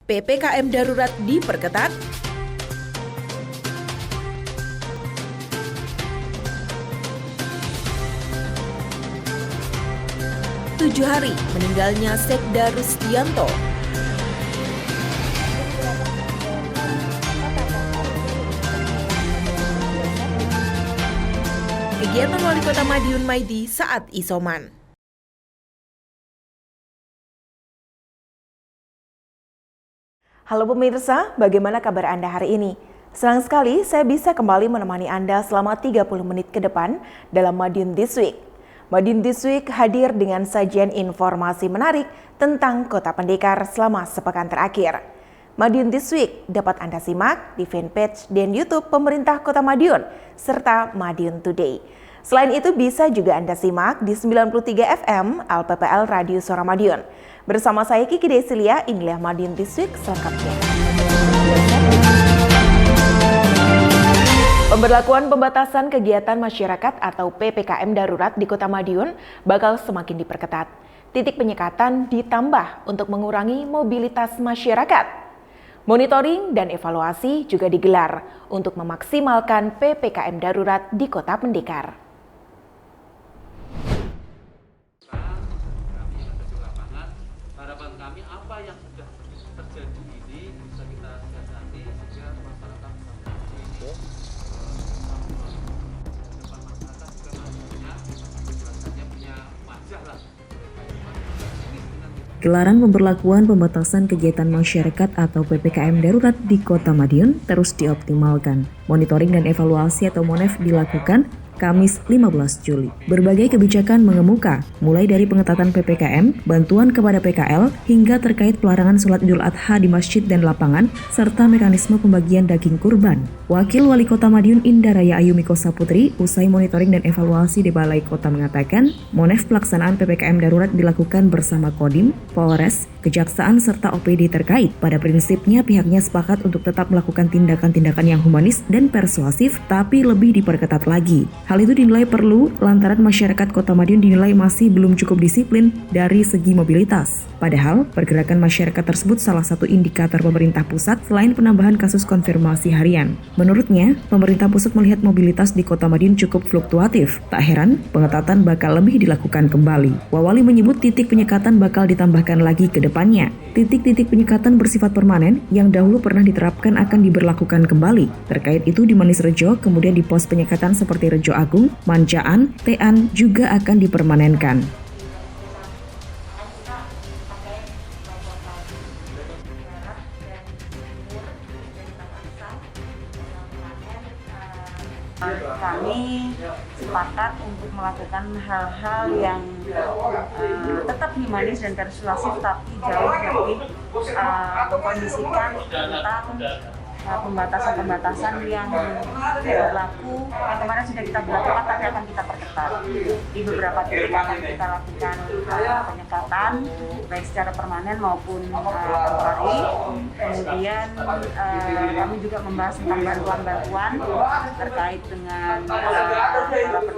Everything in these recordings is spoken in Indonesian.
PPKM darurat diperketat. Tujuh hari meninggalnya Sekda Rustianto. Kegiatan Wali Kota Madiun Maidi saat isoman. Halo pemirsa, bagaimana kabar Anda hari ini? Senang sekali saya bisa kembali menemani Anda selama 30 menit ke depan dalam Madiun This Week. Madiun This Week hadir dengan sajian informasi menarik tentang Kota Pendekar selama sepekan terakhir. Madiun This Week dapat Anda simak di fanpage dan YouTube Pemerintah Kota Madiun serta Madiun Today. Selain itu bisa juga Anda simak di 93 FM LPPL Radio Suara Madiun. Bersama saya Kiki Desilia, inilah Madiun This Week selengkapnya. Pemberlakuan pembatasan kegiatan masyarakat atau PPKM darurat di Kota Madiun bakal semakin diperketat. Titik penyekatan ditambah untuk mengurangi mobilitas masyarakat. Monitoring dan evaluasi juga digelar untuk memaksimalkan PPKM darurat di Kota Pendekar. Harapan kami apa yang sudah terjadi ini bisa kita siasati sehingga masyarakat depan masyarakat juga maksudnya punya wajah lah. Gelaran pemberlakuan pembatasan kegiatan masyarakat atau PPKM darurat di Kota Madiun terus dioptimalkan. Monitoring dan evaluasi atau MONEV dilakukan Kamis 15 Juli. Berbagai kebijakan mengemuka, mulai dari pengetatan PPKM, bantuan kepada PKL, hingga terkait pelarangan sholat Idul Adha di masjid dan lapangan, serta mekanisme pembagian daging kurban. Wakil Wali Kota Madiun Indaraya Ayumi Kosa Putri, usai monitoring dan evaluasi di Balai Kota mengatakan, MONEV pelaksanaan PPKM darurat dilakukan bersama Kodim, Polres, Kejaksaan, serta OPD terkait. Pada prinsipnya, pihaknya sepakat untuk tetap melakukan tindakan-tindakan yang humanis dan persuasif, tapi lebih diperketat lagi. Hal itu dinilai perlu lantaran masyarakat Kota Madiun dinilai masih belum cukup disiplin dari segi mobilitas. Padahal, pergerakan masyarakat tersebut salah satu indikator pemerintah pusat selain penambahan kasus konfirmasi harian. Menurutnya, pemerintah pusat melihat mobilitas di Kota Madiun cukup fluktuatif. Tak heran, pengetatan bakal lebih dilakukan kembali. Wawali menyebut titik penyekatan bakal ditambahkan lagi ke depannya. Titik-titik penyekatan bersifat permanen yang dahulu pernah diterapkan akan diberlakukan kembali. Terkait itu di Manis Rejo, kemudian di pos penyekatan seperti Rejo Agung, Manjaan, Tean juga akan dipermanenkan. Kami sepakat untuk melakukan hal-hal yang tetap humanis dan persuasif, tapi jauh lebih mengkondisikan tentang pembatasan-pembatasan yang berlaku, yang kemarin sudah kita berlakukan tapi akan kita perketat. Di beberapa titik akan kita lakukan penyekatan, baik secara permanen maupun temporari. Kemudian kami juga membahas tentang bantuan-bantuan terkait dengan para pedagang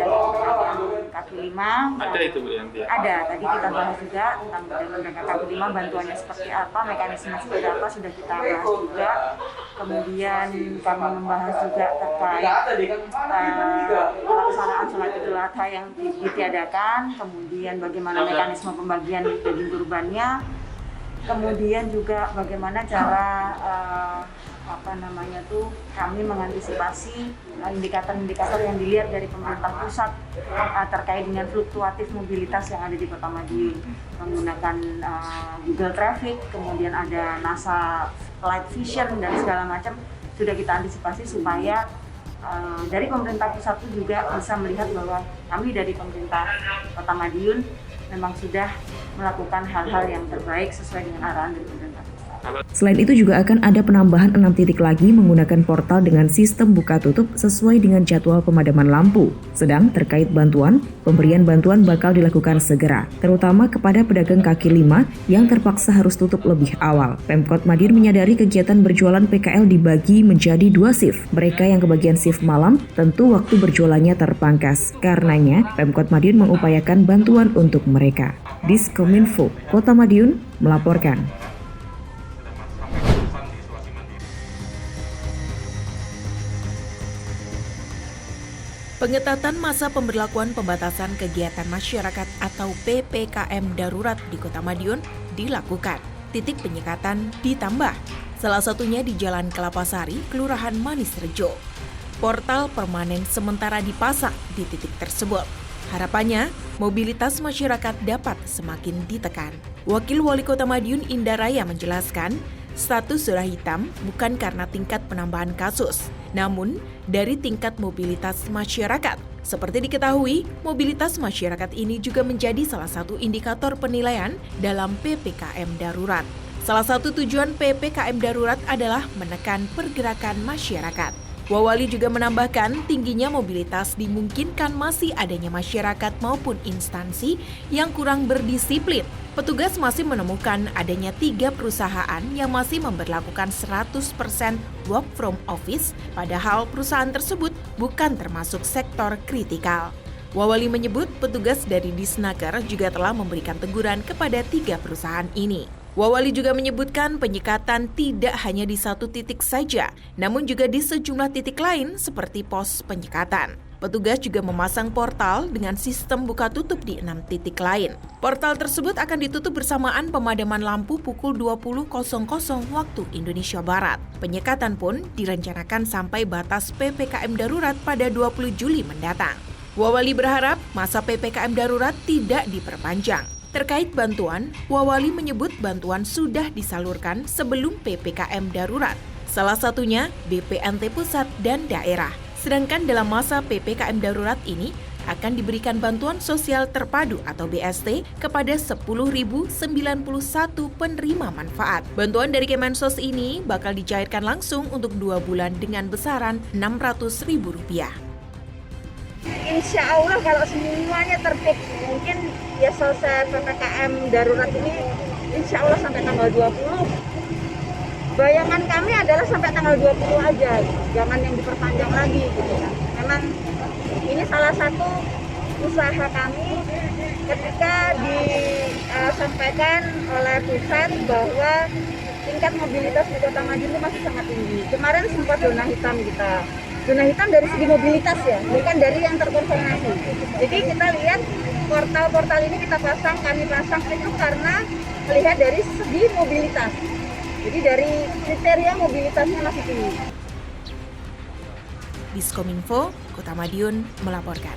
kaki lima. Ada itu Bu Yanti? Ada, tadi kita bahas juga tentang pedagang kaki lima, bantuannya seperti apa, mekanisme seperti apa, sudah kita bahas juga. Kemudian kami membahas juga terkait pelaksanaan sholat Idul Adha yang ditiadakan, kemudian bagaimana mekanisme pembagian daging kurbannya, kemudian juga bagaimana cara kami mengantisipasi indikator-indikator yang dilihat dari pemerintah pusat terkait dengan fluktuatif mobilitas yang ada di Kota Madiun, menggunakan Google Traffic, kemudian ada NASA Light Vision dan segala macam sudah kita antisipasi supaya dari pemerintah pusat itu juga bisa melihat bahwa kami dari pemerintah Kota Madiun memang sudah melakukan hal-hal yang terbaik sesuai dengan arahan dari pemerintah pusat. Selain itu juga akan ada penambahan 6 titik lagi menggunakan portal dengan sistem buka tutup sesuai dengan jadwal pemadaman lampu. Sedang terkait bantuan, pemberian bantuan bakal dilakukan segera, terutama kepada pedagang kaki lima yang terpaksa harus tutup lebih awal. Pemkot Madiun menyadari kegiatan berjualan PKL dibagi menjadi 2 shift. Mereka yang kebagian shift malam tentu waktu berjualannya terpangkas. Karenanya, Pemkot Madiun mengupayakan bantuan untuk mereka. Diskominfo, Kota Madiun melaporkan. Pengetatan masa pemberlakuan pembatasan kegiatan masyarakat atau PPKM darurat di Kota Madiun dilakukan. Titik penyekatan ditambah, salah satunya di Jalan Kelapasari, Kelurahan Manis Rejo. Portal permanen sementara dipasang di titik tersebut. Harapannya, mobilitas masyarakat dapat semakin ditekan. Wakil Wali Kota Madiun Indah Raya menjelaskan, status zona hitam bukan karena tingkat penambahan kasus, namun dari tingkat mobilitas masyarakat. Seperti diketahui, mobilitas masyarakat ini juga menjadi salah satu indikator penilaian dalam PPKM darurat. Salah satu tujuan PPKM darurat adalah menekan pergerakan masyarakat. Wawali juga menambahkan tingginya mobilitas dimungkinkan masih adanya masyarakat maupun instansi yang kurang berdisiplin. Petugas masih menemukan adanya 3 perusahaan yang masih memberlakukan 100% work from office, padahal perusahaan tersebut bukan termasuk sektor kritikal. Wawali menyebut petugas dari Disnaker juga telah memberikan teguran kepada 3 perusahaan ini. Wawali juga menyebutkan penyekatan tidak hanya di satu titik saja, namun juga di sejumlah titik lain seperti pos penyekatan. Petugas juga memasang portal dengan sistem buka tutup di 6 titik lain. Portal tersebut akan ditutup bersamaan pemadaman lampu pukul 20.00 waktu Indonesia Barat. Penyekatan pun direncanakan sampai batas PPKM darurat pada 20 Juli mendatang. Wawali berharap masa PPKM darurat tidak diperpanjang. Terkait bantuan, Wawali menyebut bantuan sudah disalurkan sebelum PPKM darurat. Salah satunya BPNT pusat dan daerah. Sedangkan dalam masa PPKM darurat ini akan diberikan bantuan sosial terpadu atau BST kepada 10.091 penerima manfaat. Bantuan dari Kemensos ini bakal dicairkan langsung untuk 2 bulan dengan besaran Rp600.000. Insya Allah kalau semuanya tertib, mungkin ya selesai PPKM darurat ini insya Allah sampai tanggal 20. Bayangan kami adalah sampai tanggal 20 aja, jangan yang diperpanjang lagi gitu ya. Memang ini salah satu usaha kami ketika disampaikan oleh pusat bahwa tingkat mobilitas di Kota Madiun itu masih sangat tinggi. Kemarin sempat zona hitam kita. Zona hitam dari segi mobilitas ya, bukan dari yang terkonfirmasi. Jadi kita lihat portal-portal ini kami pasang itu karena melihat dari segi mobilitas. Jadi dari kriteria mobilitasnya masih tinggi. Diskominfo, Kota Madiun melaporkan.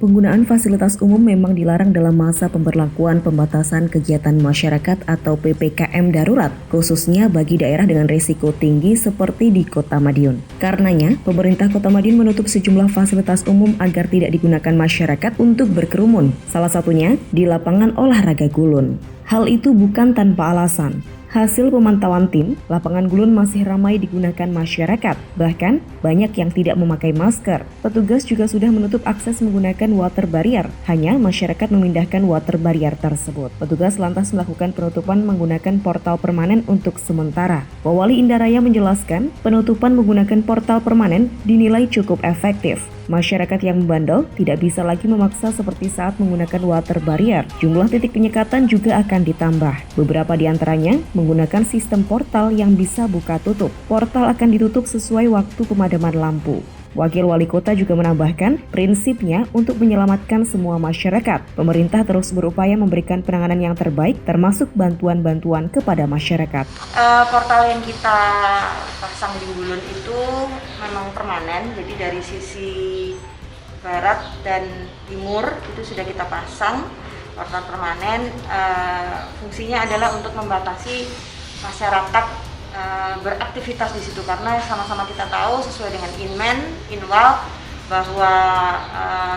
Penggunaan fasilitas umum memang dilarang dalam masa pemberlakuan pembatasan kegiatan masyarakat atau PPKM darurat, khususnya bagi daerah dengan risiko tinggi seperti di Kota Madiun. Karenanya, pemerintah Kota Madiun menutup sejumlah fasilitas umum agar tidak digunakan masyarakat untuk berkerumun, salah satunya di lapangan olahraga Gulun. Hal itu bukan tanpa alasan. Hasil pemantauan tim, lapangan Gulun masih ramai digunakan masyarakat. Bahkan, banyak yang tidak memakai masker. Petugas juga sudah menutup akses menggunakan water barrier. Hanya masyarakat memindahkan water barrier tersebut. Petugas lantas melakukan penutupan menggunakan portal permanen untuk sementara. Wawali Indah Raya menjelaskan, penutupan menggunakan portal permanen dinilai cukup efektif. Masyarakat yang membandel tidak bisa lagi memaksa seperti saat menggunakan water barrier. Jumlah titik penyekatan juga akan ditambah. Beberapa di antaranya menggunakan sistem portal yang bisa buka tutup. Portal akan ditutup sesuai waktu pemadaman lampu. Wakil Wali Kota juga menambahkan, prinsipnya untuk menyelamatkan semua masyarakat. Pemerintah terus berupaya memberikan penanganan yang terbaik, termasuk bantuan-bantuan kepada masyarakat. Portal yang kita pasang di Gulun itu memang permanen, jadi dari sisi barat dan timur itu sudah kita pasang portal permanen. Fungsinya adalah untuk membatasi masyarakat beraktivitas di situ, karena sama-sama kita tahu sesuai dengan Inwal bahwa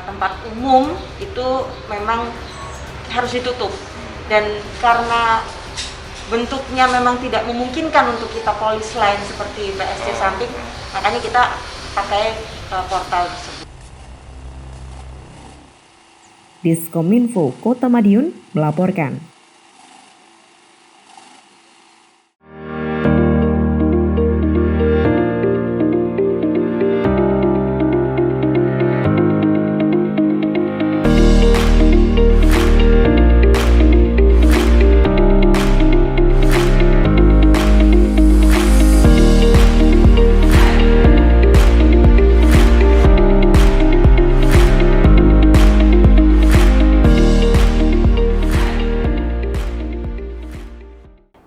tempat umum itu memang harus ditutup, dan karena bentuknya memang tidak memungkinkan untuk kita polis lain seperti BSD samping, makanya kita pakai portal tersebut. Diskominfo Kota Madiun melaporkan.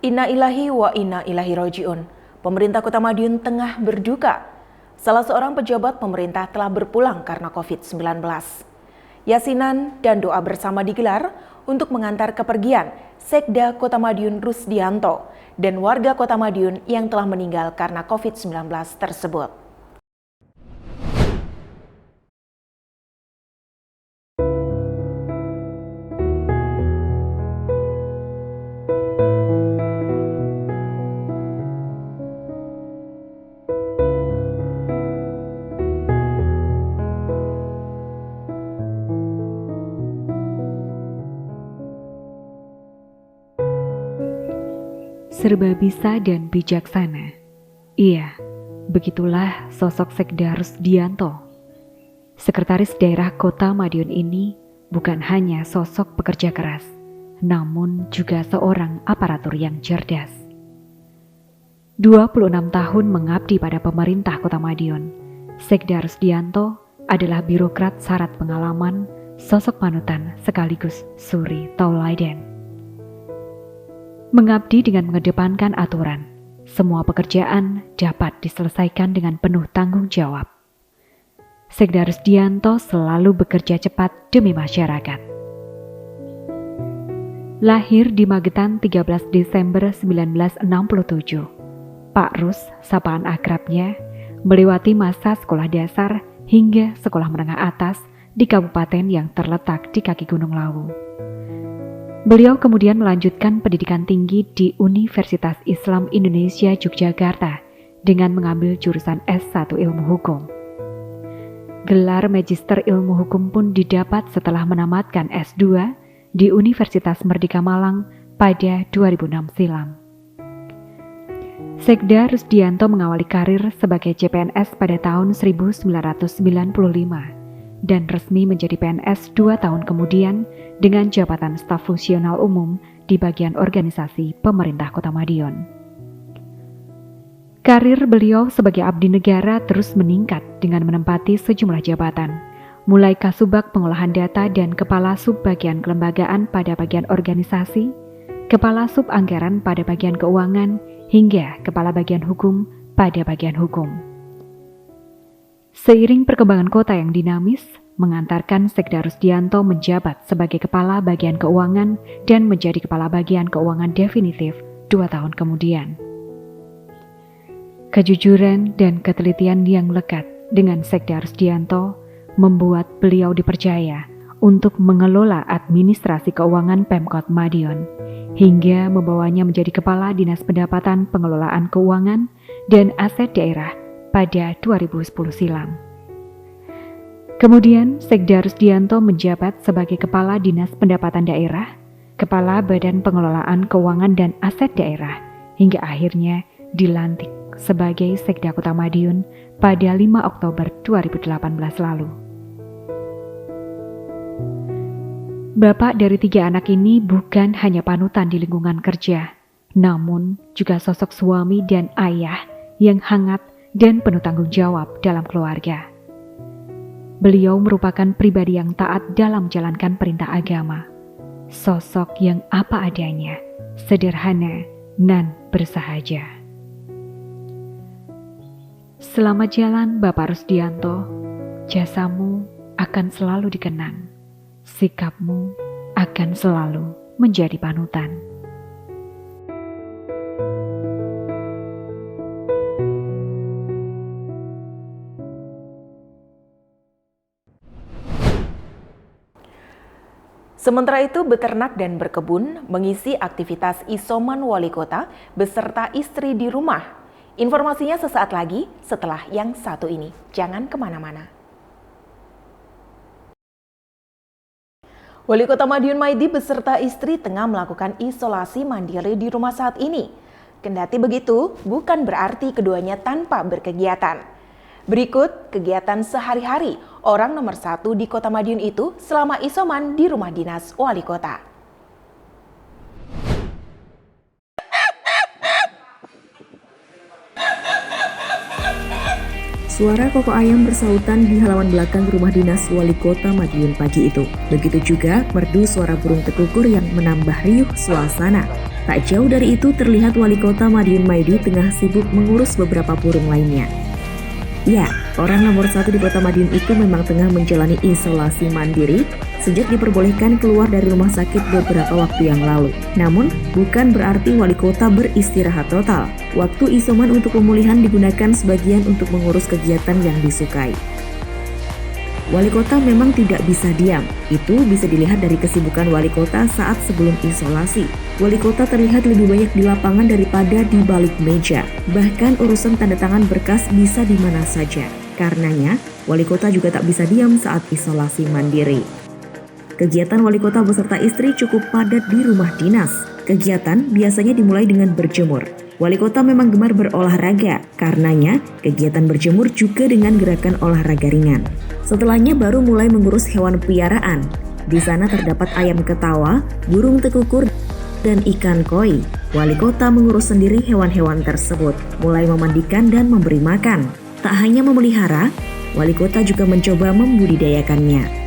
Inna ilahi wa inna ilahi roji'un. Pemerintah Kota Madiun tengah berduka. Salah seorang pejabat pemerintah telah berpulang karena COVID-19. Yasinan dan doa bersama digelar untuk mengantar kepergian Sekda Kota Madiun Rusdianto dan warga Kota Madiun yang telah meninggal karena COVID-19 tersebut. Serba bisa dan bijaksana. Iya, begitulah sosok Sekda Rusdianto. Sekretaris Daerah Kota Madiun ini bukan hanya sosok pekerja keras, namun juga seorang aparatur yang cerdas. 26 tahun mengabdi pada pemerintah Kota Madiun, Sekda Rusdianto adalah birokrat syarat pengalaman, sosok panutan sekaligus suri tauladan. Mengabdi dengan mengedepankan aturan, semua pekerjaan dapat diselesaikan dengan penuh tanggung jawab. Sekda Rusdianto selalu bekerja cepat demi masyarakat. Lahir di Magetan 13 Desember 1967, Pak Rus, sapaan akrabnya, melewati masa sekolah dasar hingga sekolah menengah atas di kabupaten yang terletak di kaki Gunung Lawu. Beliau kemudian melanjutkan pendidikan tinggi di Universitas Islam Indonesia Yogyakarta dengan mengambil jurusan S1 Ilmu Hukum. Gelar Magister Ilmu Hukum pun didapat setelah menamatkan S2 di Universitas Merdeka Malang pada 2006 silam. Sekda Rusdianto mengawali karir sebagai CPNS pada tahun 1995 dan resmi menjadi PNS 2 tahun kemudian dengan jabatan staf fungsional umum di bagian organisasi pemerintah Kota Madiun. Karir beliau sebagai abdi negara terus meningkat dengan menempati sejumlah jabatan, mulai Kasubag Pengolahan Data dan Kepala Sub Bagian Kelembagaan pada bagian organisasi, Kepala Sub Anggaran pada bagian keuangan, hingga Kepala Bagian Hukum pada bagian hukum. Seiring perkembangan kota yang dinamis, mengantarkan Sekda Rusdianto menjabat sebagai Kepala Bagian Keuangan dan menjadi Kepala Bagian Keuangan definitif 2 tahun kemudian. Kejujuran dan ketelitian yang lekat dengan Sekda Rusdianto membuat beliau dipercaya untuk mengelola administrasi keuangan Pemkot Madiun, hingga membawanya menjadi Kepala Dinas Pendapatan Pengelolaan Keuangan dan Aset Daerah pada 2010 silam. Kemudian Sekda Rusdianto menjabat sebagai Kepala Dinas Pendapatan Daerah, Kepala Badan Pengelolaan Keuangan dan Aset Daerah, hingga akhirnya dilantik sebagai Sekda Kota Madiun pada 5 Oktober 2018 lalu. Bapak dari 3 anak ini bukan hanya panutan di lingkungan kerja, namun juga sosok suami dan ayah yang hangat dan penuh tanggung jawab dalam keluarga. Beliau merupakan pribadi yang taat dalam menjalankan perintah agama, sosok yang apa adanya, sederhana, dan bersahaja. Selamat jalan Bapak Rusdianto, jasamu akan selalu dikenang, sikapmu akan selalu menjadi panutan. Sementara itu, beternak dan berkebun mengisi aktivitas isoman wali kota beserta istri di rumah. Informasinya sesaat lagi setelah yang satu ini. Jangan kemana-mana. Wali Kota Madiun Maidi beserta istri tengah melakukan isolasi mandiri di rumah saat ini. Kendati begitu, bukan berarti keduanya tanpa berkegiatan. Berikut kegiatan sehari-hari orang nomor 1 di Kota Madiun itu selama isoman di rumah dinas wali kota. Suara koko ayam bersautan di halaman belakang rumah dinas wali kota Madiun pagi itu. Begitu juga merdu suara burung tekukur yang menambah riuh suasana. Tak jauh dari itu terlihat Wali Kota Madiun Maidi tengah sibuk mengurus beberapa burung lainnya. Ya, orang nomor 1 di Kota Madiun itu memang tengah menjalani isolasi mandiri sejak diperbolehkan keluar dari rumah sakit beberapa waktu yang lalu. Namun, bukan berarti Wali Kota beristirahat total. Waktu isoman untuk pemulihan digunakan sebagian untuk mengurus kegiatan yang disukai. Wali Kota memang tidak bisa diam. Itu bisa dilihat dari kesibukan Wali Kota saat sebelum isolasi. Wali Kota terlihat lebih banyak di lapangan daripada di balik meja. Bahkan urusan tanda tangan berkas bisa di mana saja. Karenanya, Wali Kota juga tak bisa diam saat isolasi mandiri. Kegiatan Wali Kota beserta istri cukup padat di rumah dinas. Kegiatan biasanya dimulai dengan berjemur. Wali Kota memang gemar berolahraga, karenanya kegiatan berjemur juga dengan gerakan olahraga ringan. Setelahnya baru mulai mengurus hewan peliharaan. Di sana terdapat ayam ketawa, burung tekukur, dan ikan koi. Wali Kota mengurus sendiri hewan-hewan tersebut, mulai memandikan dan memberi makan. Tak hanya memelihara, Wali Kota juga mencoba membudidayakannya.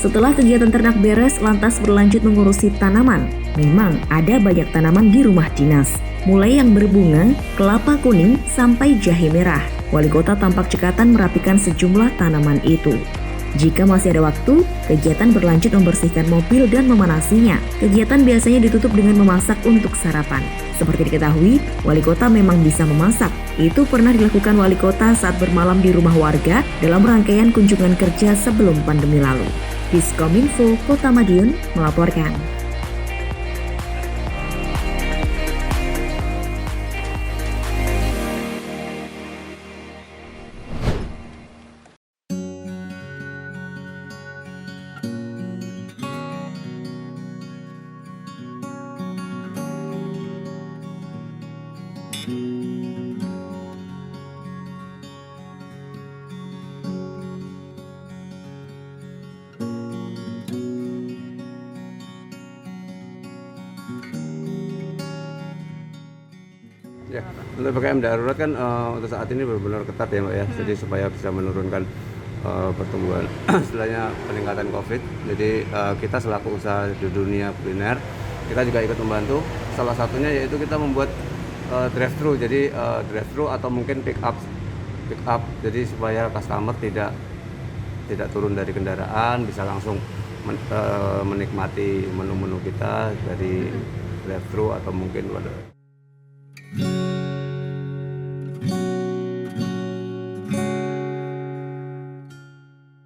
Setelah kegiatan ternak beres, lantas berlanjut mengurusi tanaman. Memang ada banyak tanaman di rumah dinas. Mulai yang berbunga, kelapa kuning, sampai jahe merah. Wali Kota tampak cekatan merapikan sejumlah tanaman itu. Jika masih ada waktu, kegiatan berlanjut membersihkan mobil dan memanasinya. Kegiatan biasanya ditutup dengan memasak untuk sarapan. Seperti diketahui, Wali Kota memang bisa memasak. Itu pernah dilakukan Wali Kota saat bermalam di rumah warga dalam rangkaian kunjungan kerja sebelum pandemi lalu. Diskominfo Kota Madiun melaporkan. Ya, untuk PPKM darurat kan untuk saat ini benar-benar ketat ya Mbak ya, jadi supaya bisa menurunkan pertumbuhan istilahnya peningkatan COVID. Jadi kita selaku usaha di dunia kuliner, kita juga ikut membantu. Salah satunya yaitu kita membuat drive-thru, jadi drive-thru atau mungkin pick up, jadi supaya customer tidak turun dari kendaraan, bisa langsung menikmati menu-menu kita dari drive-thru atau mungkin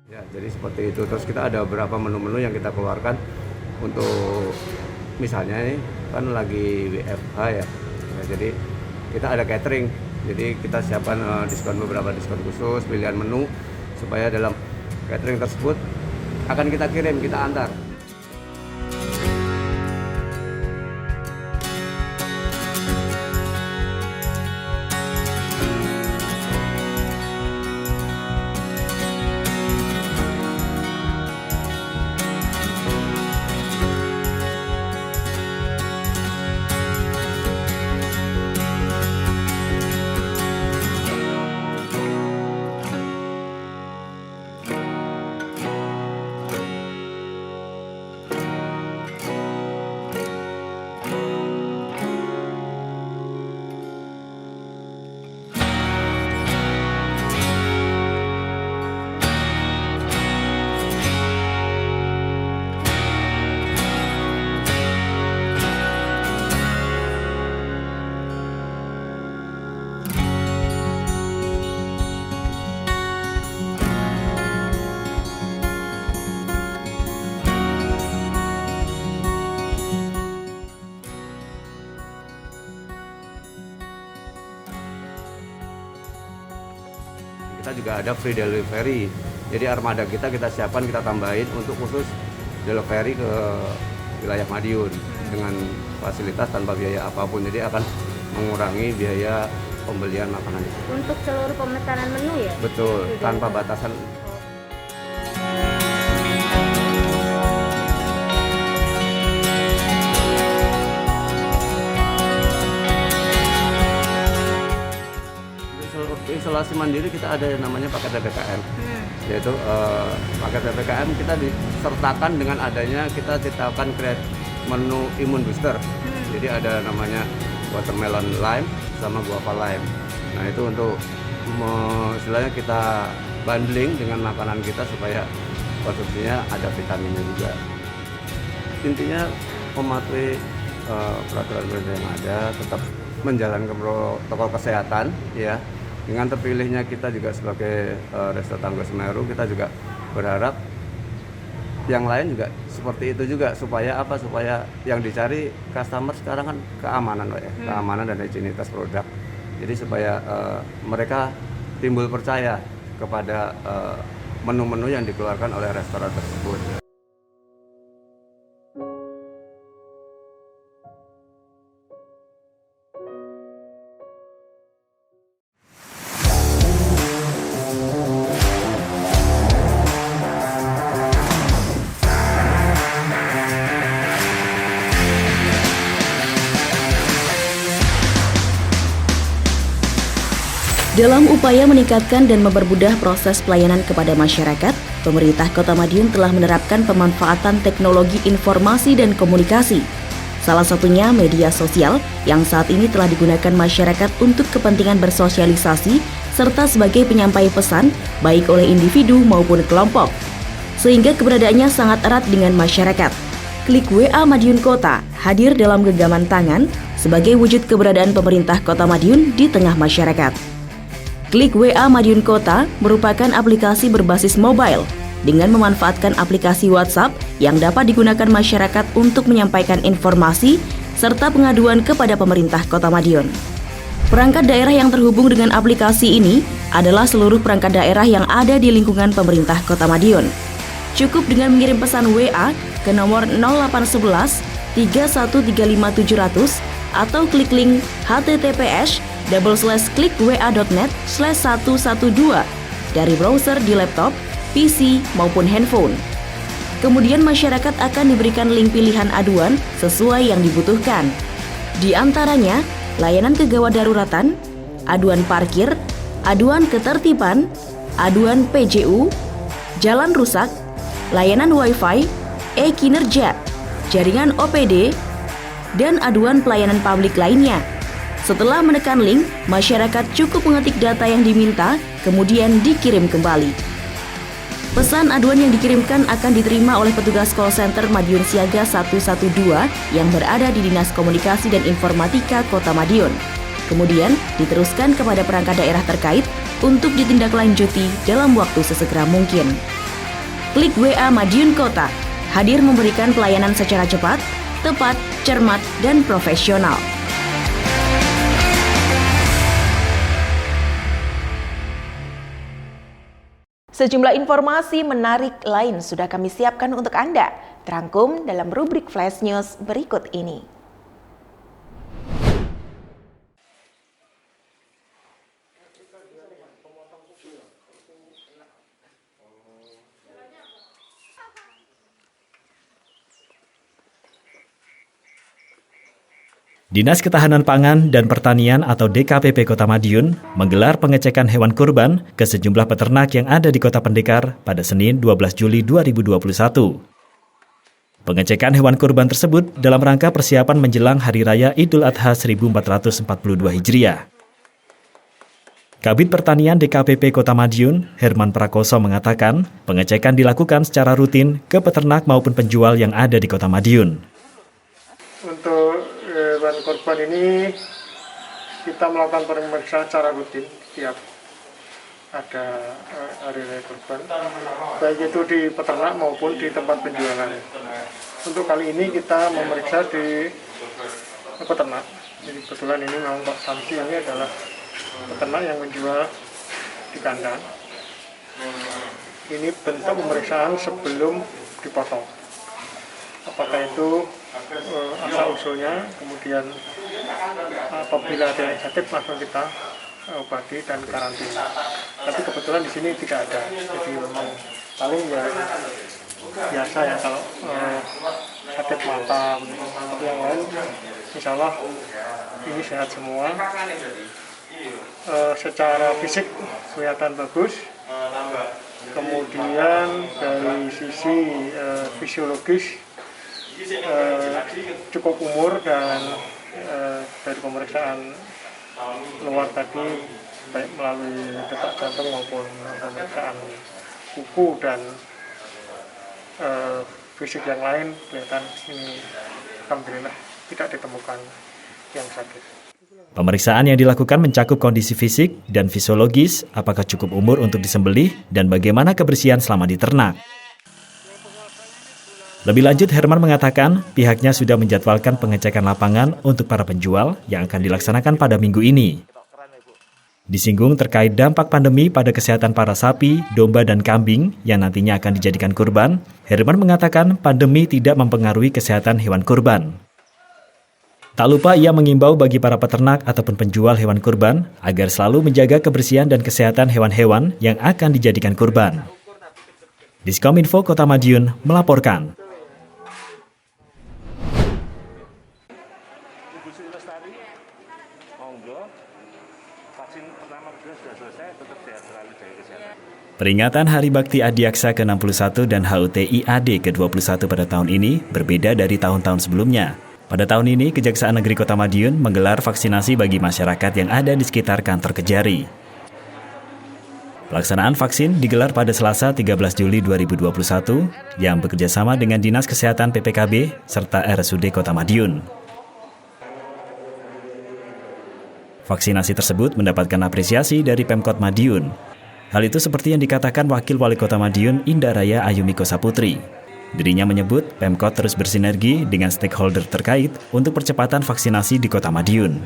ya, jadi seperti itu. Terus kita ada beberapa menu-menu yang kita keluarkan untuk misalnya ini kan lagi WFH ya, jadi kita ada catering. Jadi kita siapkan beberapa diskon khusus, pilihan menu supaya dalam catering tersebut akan kita kirim, kita antar. Kita juga ada free delivery, jadi armada kita siapkan, kita tambahin untuk khusus delivery ke wilayah Madiun dengan fasilitas tanpa biaya apapun, jadi akan mengurangi biaya pembelian makanan itu. Untuk seluruh pemesanan menu ya? Betul, tanpa batasan. isolasi mandiri kita ada yang namanya paket PPKM, yaitu paket PPKM kita disertakan dengan adanya kita ciptakan menu imun booster. Jadi ada namanya watermelon lime sama guava lime. Nah itu untuk istilahnya kita bundling dengan makanan kita supaya konsumsinya ada vitaminnya juga. Intinya mematuhi peraturan-peraturan yang ada, tetap menjalankan protokol kesehatan, ya. Dengan terpilihnya kita juga sebagai Resto Tangguh Semeru, kita juga berharap yang lain juga seperti itu juga, supaya apa? Supaya yang dicari customer sekarang kan keamanan, Pak, ya. Keamanan dan higienitas produk. Jadi supaya mereka timbul percaya kepada menu-menu yang dikeluarkan oleh restoran tersebut. Dalam upaya meningkatkan dan mempermudah proses pelayanan kepada masyarakat, pemerintah Kota Madiun telah menerapkan pemanfaatan teknologi informasi dan komunikasi. Salah satunya media sosial yang saat ini telah digunakan masyarakat untuk kepentingan bersosialisasi serta sebagai penyampai pesan baik oleh individu maupun kelompok. Sehingga keberadaannya sangat erat dengan masyarakat. Klik WA Madiun Kota hadir dalam genggaman tangan sebagai wujud keberadaan pemerintah Kota Madiun di tengah masyarakat. Klik WA Madiun Kota merupakan aplikasi berbasis mobile dengan memanfaatkan aplikasi WhatsApp yang dapat digunakan masyarakat untuk menyampaikan informasi serta pengaduan kepada pemerintah Kota Madiun. Perangkat daerah yang terhubung dengan aplikasi ini adalah seluruh perangkat daerah yang ada di lingkungan pemerintah Kota Madiun. Cukup dengan mengirim pesan WA ke nomor 0811 3135700 atau klik link https://klikwa.net/112 dari browser di laptop, PC, maupun handphone. Kemudian masyarakat akan diberikan link pilihan aduan sesuai yang dibutuhkan. Di antaranya, layanan kegawat daruratan, aduan parkir, aduan ketertiban, aduan PJU, jalan rusak, layanan Wi-Fi, e-kinerja, jaringan OPD, dan aduan pelayanan publik lainnya. Setelah menekan link, masyarakat cukup mengetik data yang diminta, kemudian dikirim kembali. Pesan aduan yang dikirimkan akan diterima oleh petugas call center Madiun Siaga 112 yang berada di Dinas Komunikasi dan Informatika Kota Madiun. Kemudian diteruskan kepada perangkat daerah terkait untuk ditindaklanjuti dalam waktu sesegera mungkin. Klik WA Madiun Kota hadir memberikan pelayanan secara cepat, tepat, cermat, dan profesional. Sejumlah informasi menarik lain sudah kami siapkan untuk Anda, terangkum dalam rubrik Flash News berikut ini. Dinas Ketahanan Pangan dan Pertanian atau DKPP Kota Madiun menggelar pengecekan hewan kurban ke sejumlah peternak yang ada di Kota Pendekar pada Senin 12 Juli 2021. Pengecekan hewan kurban tersebut dalam rangka persiapan menjelang Hari Raya Idul Adha 1442 Hijriah. Kabid Pertanian DKPP Kota Madiun, Herman Prakoso mengatakan, pengecekan dilakukan secara rutin ke peternak maupun penjual yang ada di Kota Madiun. Untuk hewan kurban ini kita melakukan pemeriksaan secara rutin setiap ada hari raya kurban, baik itu di peternak maupun di tempat penjualan. Untuk kali ini kita memeriksa di peternak. Jadi kebetulan ini memang Pak Samsi ini adalah peternak yang menjual di kandang. Ini bentuk pemeriksaan sebelum dipotong. Apakah itu asal-usulnya, kemudian apabila ada yang sakit langsung kita obati dan karantina. Tapi kebetulan di sini tidak ada, jadi memang paling ya biasa ya kalau sakit mata, tapi yang lain insya Allah ini sehat semua. secara fisik kelihatan bagus. Kemudian dari sisi fisiologis cukup umur, dan dari pemeriksaan luar tadi baik melalui detak jantung maupun pemeriksaan kuku dan fisik yang lain kelihatan ini alhamdulillah tidak ditemukan yang sakit. Pemeriksaan yang dilakukan mencakup kondisi fisik dan fisiologis, apakah cukup umur untuk disembelih, dan bagaimana kebersihan selama di ternak. Lebih lanjut, Herman mengatakan pihaknya sudah menjadwalkan pengecekan lapangan untuk para penjual yang akan dilaksanakan pada minggu ini. Disinggung terkait dampak pandemi pada kesehatan para sapi, domba, dan kambing yang nantinya akan dijadikan kurban, Herman mengatakan pandemi tidak mempengaruhi kesehatan hewan kurban. Tak lupa ia mengimbau bagi para peternak ataupun penjual hewan kurban agar selalu menjaga kebersihan dan kesehatan hewan-hewan yang akan dijadikan kurban. Diskominfo Kota Madiun melaporkan. Peringatan Hari Bakti Adiaksa ke-61 dan HUT IAD ke-21 pada tahun ini berbeda dari tahun-tahun sebelumnya. Pada tahun ini, Kejaksaan Negeri Kota Madiun menggelar vaksinasi bagi masyarakat yang ada di sekitar kantor Kejari. Pelaksanaan vaksin digelar pada Selasa 13 Juli 2021 yang bekerjasama dengan Dinas Kesehatan PPKB serta RSUD Kota Madiun. Vaksinasi tersebut mendapatkan apresiasi dari Pemkot Madiun. Hal itu seperti yang dikatakan Wakil Wali Kota Madiun Indaraya Ayumiko Saputri. Dirinya menyebut Pemkot terus bersinergi dengan stakeholder terkait untuk percepatan vaksinasi di Kota Madiun.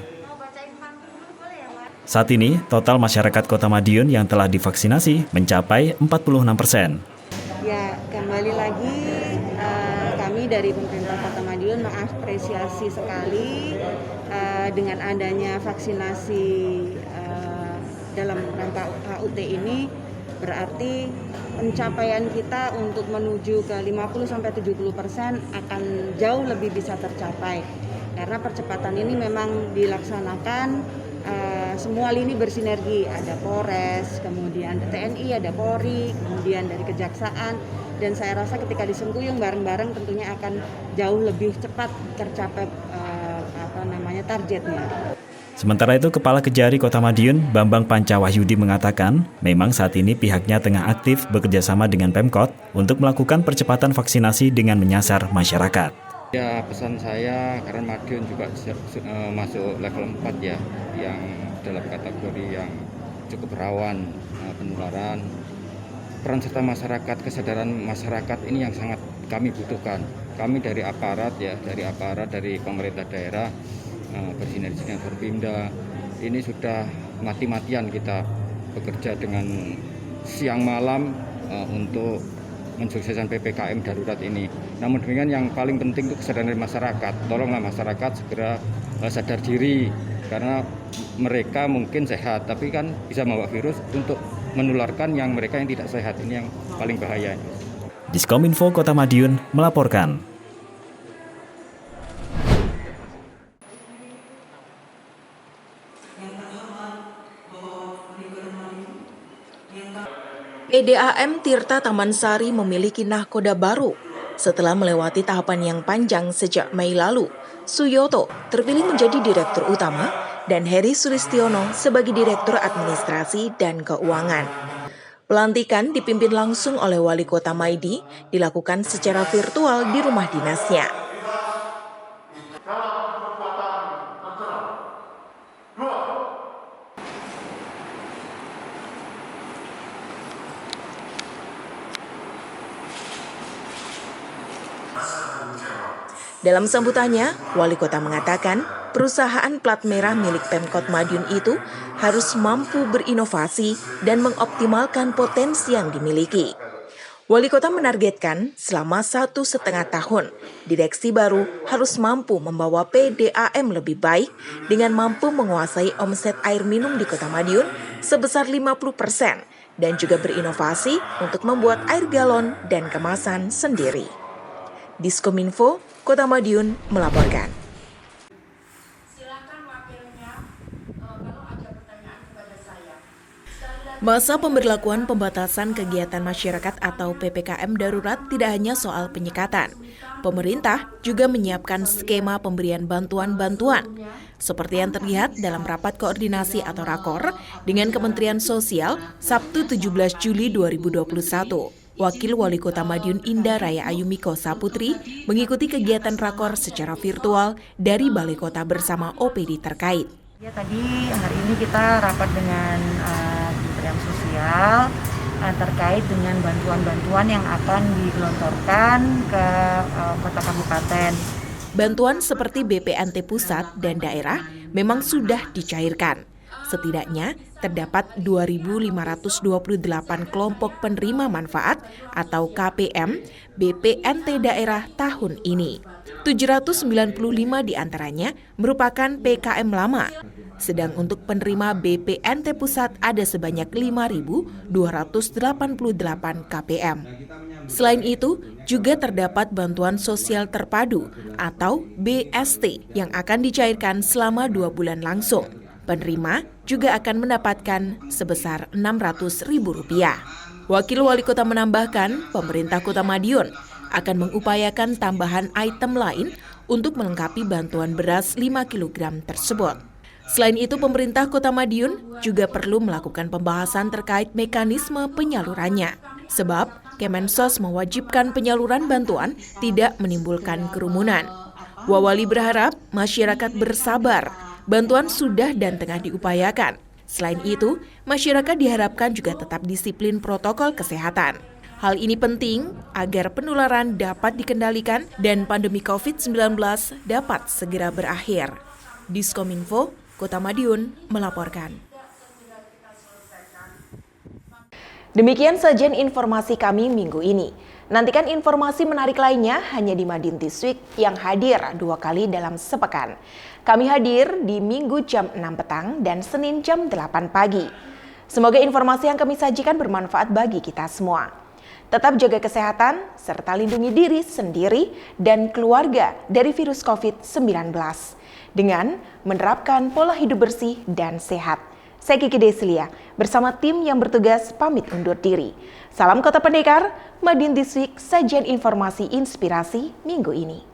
Saat ini, total masyarakat Kota Madiun yang telah divaksinasi mencapai 46%. Ya, kembali lagi kami dari pemerintah Kota Madiun mengapresiasi sekali dengan adanya vaksinasi dalam rangka HUT ini, berarti pencapaian kita untuk menuju ke 50-70% akan jauh lebih bisa tercapai. Karena percepatan ini memang dilaksanakan semua lini bersinergi, ada Polres, kemudian TNI, ada Polri, kemudian dari Kejaksaan, dan saya rasa ketika disengkuyung bareng-bareng tentunya akan jauh lebih cepat tercapai targetnya. Sementara itu, Kepala Kejari Kota Madiun, Bambang Pancawahyudi mengatakan, memang saat ini pihaknya tengah aktif bekerjasama dengan Pemkot untuk melakukan percepatan vaksinasi dengan menyasar masyarakat. Ya, pesan saya karena Madiun juga masuk level 4 ya, yang dalam kategori yang cukup rawan penularan. Peran serta masyarakat, kesadaran masyarakat ini yang sangat kami butuhkan. Kami dari aparat ya, dari pemerintah daerah, bersinergi dengan Forpimda, ini sudah mati-matian kita bekerja dengan siang malam untuk mensukseskan PPKM darurat ini. Namun demikian yang paling penting itu kesadaran dari masyarakat. Tolonglah masyarakat segera sadar diri, karena mereka mungkin sehat tapi kan bisa membawa virus untuk menularkan yang mereka yang tidak sehat. Ini yang paling bahaya. Diskominfo Kota Madiun melaporkan. PDAM Tirta Taman Sari memiliki nahkoda baru. Setelah melewati tahapan yang panjang sejak Mei lalu, Suyoto terpilih menjadi Direktur Utama dan Heri Sulistiono sebagai Direktur Administrasi dan Keuangan. Pelantikan dipimpin langsung oleh Wali Kota Maidi, dilakukan secara virtual di rumah dinasnya. Dalam sambutannya, Wali Kota mengatakan perusahaan plat merah milik Pemkot Madiun itu harus mampu berinovasi dan mengoptimalkan potensi yang dimiliki. Wali Kota menargetkan selama 1,5 tahun, direksi baru harus mampu membawa PDAM lebih baik dengan mampu menguasai omset air minum di Kota Madiun sebesar 50% dan juga berinovasi untuk membuat air galon dan kemasan sendiri. Diskominfo Kota Madiun melaporkan. Masa pemberlakuan pembatasan kegiatan masyarakat atau PPKM darurat tidak hanya soal penyekatan. Pemerintah juga menyiapkan skema pemberian bantuan-bantuan, seperti yang terlihat dalam rapat koordinasi atau rakor dengan Kementerian Sosial Sabtu 17 Juli 2021. Wakil Wali Kota Madiun Indah Raya Ayumiko Saputri mengikuti kegiatan rakor secara virtual dari Balai Kota bersama OPD terkait. Ya, tadi hari ini kita rapat dengan Kementerian Sosial terkait dengan bantuan-bantuan yang akan digelontorkan ke kota kabupaten. Bantuan seperti BPNT pusat dan daerah memang sudah dicairkan. Setidaknya terdapat 2.528 kelompok penerima manfaat atau KPM BPNT daerah tahun ini. 795 diantaranya merupakan PKM lama, sedang untuk penerima BPNT pusat ada sebanyak 5.288 KPM. Selain itu, juga terdapat bantuan sosial terpadu atau BST yang akan dicairkan selama 2 bulan langsung. Penerima juga akan mendapatkan sebesar Rp600.000. Wakil Wali Kota menambahkan, pemerintah Kota Madiun akan mengupayakan tambahan item lain untuk melengkapi bantuan beras 5 kg tersebut. Selain itu, pemerintah Kota Madiun juga perlu melakukan pembahasan terkait mekanisme penyalurannya. Sebab, Kemensos mewajibkan penyaluran bantuan tidak menimbulkan kerumunan. Wawali berharap masyarakat bersabar, bantuan sudah dan tengah diupayakan. Selain itu, masyarakat diharapkan juga tetap disiplin protokol kesehatan. Hal ini penting agar penularan dapat dikendalikan dan pandemi COVID-19 dapat segera berakhir. Diskominfo, Kota Madiun melaporkan. Demikian sajian informasi kami minggu ini. Nantikan informasi menarik lainnya hanya di Madiun This Week yang hadir 2 kali dalam sepekan. Kami hadir di Minggu jam 6 petang dan Senin jam 8 pagi. Semoga informasi yang kami sajikan bermanfaat bagi kita semua. Tetap jaga kesehatan, serta lindungi diri sendiri dan keluarga dari virus COVID-19 dengan menerapkan pola hidup bersih dan sehat. Saya Kiki Deslia, bersama tim yang bertugas pamit undur diri. Salam Kota Pendekar, Madiun This Week, sajian informasi inspirasi minggu ini.